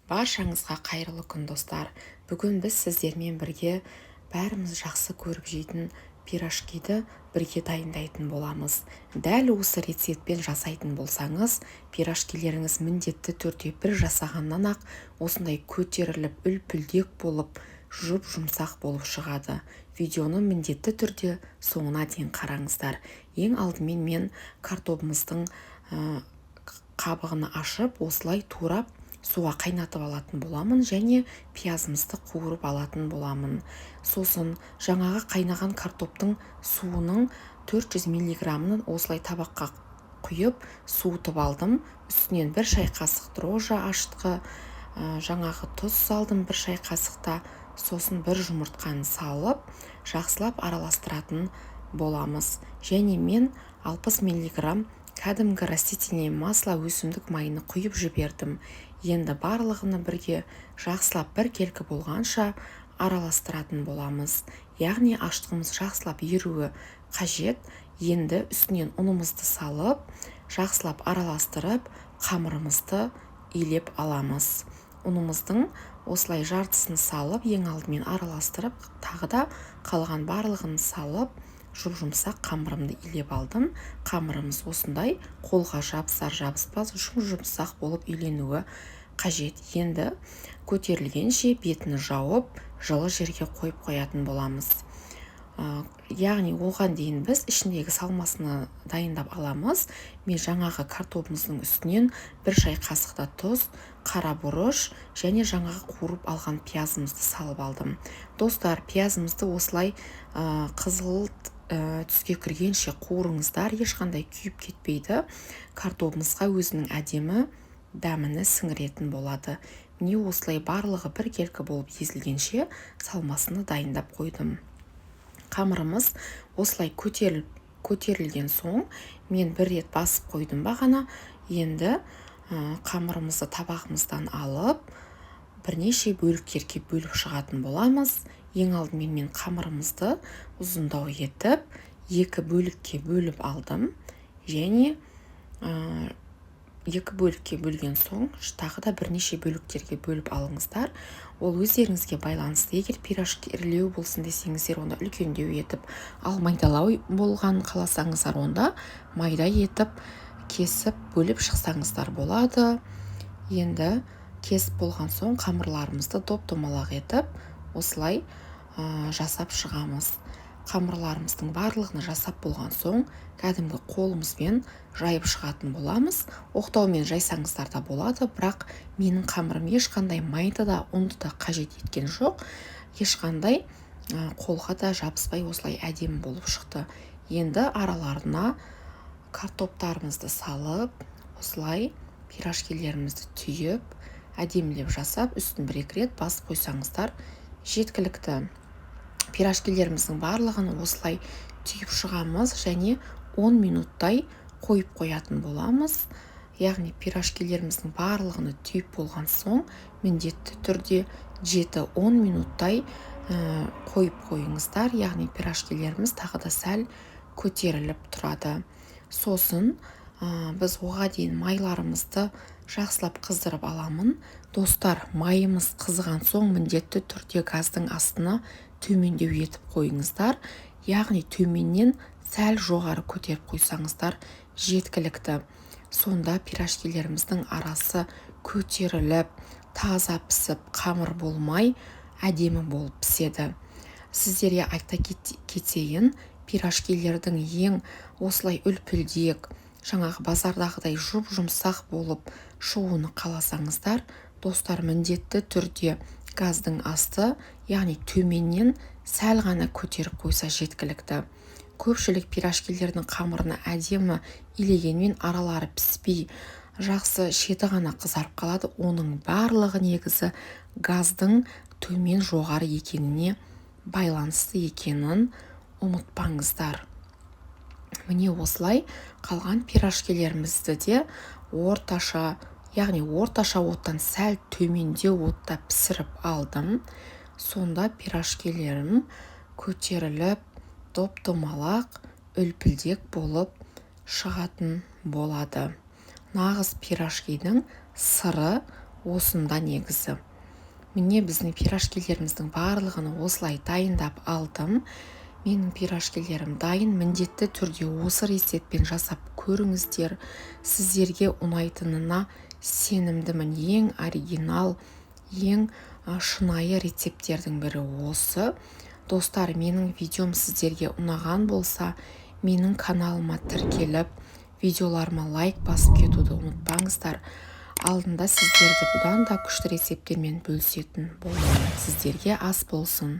Баршаңызға қайырлы күн достар. Бүгін біз сіздермен бірге бәріміз жақсы көріп жейтін пирожкиді бірге дайындайтын боламыз. Дәл осы рецептпен жасайтын болсаңыз, пирожкилеріңіз міндетті түрде бір жасағаннан ақ осындай көтеріліп, үлпілдек болып, жұмсақ болып шығады. Видеоны міндетті түрде соңына дейін қараңыздар. Ең алдымен мен картобымыздың қабығын ашып, осылай турап суға қайнатып алатын боламын және пиязымызды қуырып алатын боламын. Сосын жаңағы қайнаған картоптың суының 400 миллиграмын осылай табаққа құйып суытып алдым. Үстінен бір шай қасық дрожжа ашытқы, жаңағы тұз салдым бір шай қасықта. Сосын бір жұмыртқаны салып, жақсылап араластыратын боламыз. Және мен 60 миллиграмм кәдімгі растительное масло өсімдік майыны құйып жібердім. Енді барлығыны бірге жақсылап бір келкі болғанша араластыратын боламыз. Яғни ашытқымыз жақсылап еруі қажет. Енді үстінен ұнымызды салып, жақсылап араластырып, қамырымызды илеп аламыз. Ұнымыздың осылай жартысын салып, ең алдымен араластырып, тағы да қалған барлығын салып, жұмсақ қамырымды илеп алдым. Қамырымыз осындай қолға жабысар-жабыспас жұмсақ болып үйленуі қажет. Енді көтерілгенше бетін жауып, жылы жерге қойып қоятын боламыз. Яғни оған дейін біз ішіндегі салмасыны дайындап аламыз. Мен жаңағы картобымыздың үстінен бір шай қасықта тұз, қара бұрыш және жаңағы қуырып алған пиязымызды салып алдым. Достар, пиязымызды осылай қызыл түске кіргенше қуырыңыздар, ешқандай күйіп кетпейді. Картобымызға өзінің әдемі дәміні сіңіретін болады. Міне осылай барлығы бір келкі болып езілгенше салмасыны дайындап қойдым. Қамырымыз осылай көтерілген соң мен бір рет басып қойдым бағана. Енді қамырымызды табағымыздан алып, бірнеше бөліктерге бөліп шығатын боламыз. Ең алдымен мен қамырымызды ұзындау етіп, екі бөлікке бөліп алдым. Және екі бөлікке бөлген соң, тағы да бірнеше бөліктерге бөліп алыңыздар. Ол өздеріңізге байланысты. Егер пирожки ірілеу болсын десеңіздер, онда үлкендеу етіп, ал майдалау болған қаласаңыздар, онда майда етіп, кесіп, бөліп шықсаңыздар болады. Енді кесіп болған соң қамырларымызды доп-домалақ етіп, осылай жасап шығамыз. Қамырларымыздың барлығын жасап болған соң, кәдімгі қолымызбен жайып шығатын боламыз. Оқтаумен жайсаңыздар да болады, бірақ менің қамырым ешқандай майды да, ұнды да қажет еткен жоқ. Ешқандай қолға да жабыспай осылай әдемі болып шықты. Енді араларына картоптарымызды салып, осылай пирожкилерімізді түйіп, әдемілеп жасап, үстін бір-екі рет басып қойсаңыздар жеткілікті. Пирожкилеріміздің барлығын осылай түйіп шығамыз және 10 минуттай қойып қоятын боламыз. Яғни пирожкилеріміздің барлығыны түйіп болған соң, міндетті түрде 7-10 минуттай қойып қойыңыздар. Яғни пирожкилеріміз тағы да сәл көтеріліп тұрады. Сосын біз оға дейін майларымызды жақсылап қыздырып аламын. Достар, майымыз қызған соң міндетті түрде газдың астына төмендеу етіп қойыңыздар. Яғни төменнен сәл жоғары көтеріп қойсаңыздар жеткілікті. Сонда пирожкилеріміздің арасы көтеріліп, таза пісіп, қамыр болмай, әдемі болып піседі. Сіздерге айта кетейін, пирожкилердің ең осылай үлпілдек, жаңағы базардағыдай жұмсақ болып шығуын қаласаңыздар, достар, міндетті түрде газдың асты, яғни төменнен сәл ғана көтеріп қойса жеткілікті. Көпшілік пирожкилердің қамырына әдемі илегенмен аралары піспей, жақсы шеті ғана қызарып қалады. Оның барлығы негізі газдың төмен жоғары екеніне байланысты екенін ұмытпаңыздар. Міне осылай қалған пирожкилерімізді де орташа оттан сәл төмендеу отта пісіріп алдым. Сонда пирожкилерім көтеріліп, доп-домалақ, үлпілдек болып шығатын болады. Нағыз пирожкидің сыры осында негізі. Міне біздің пирожкилеріміздің барлығын осылай дайындап алдым. Менің пирожкилерім дайын. Міндетті түрде осы рецептпен жасап көріңіздер. Сіздерге ұнайтынына сенімдімін. Ең оригинал, ең шынайы рецепттердің бірі осы. Достар, менің видеом сіздерге ұнаған болса, менің каналыма тіркеліп, видеоларыма лайк басып кетуді ұмытпаңыздар. Алдында сіздерді бұдан да күшті рецепттермен бөлісетін боламын. Сіздерге ас болсын.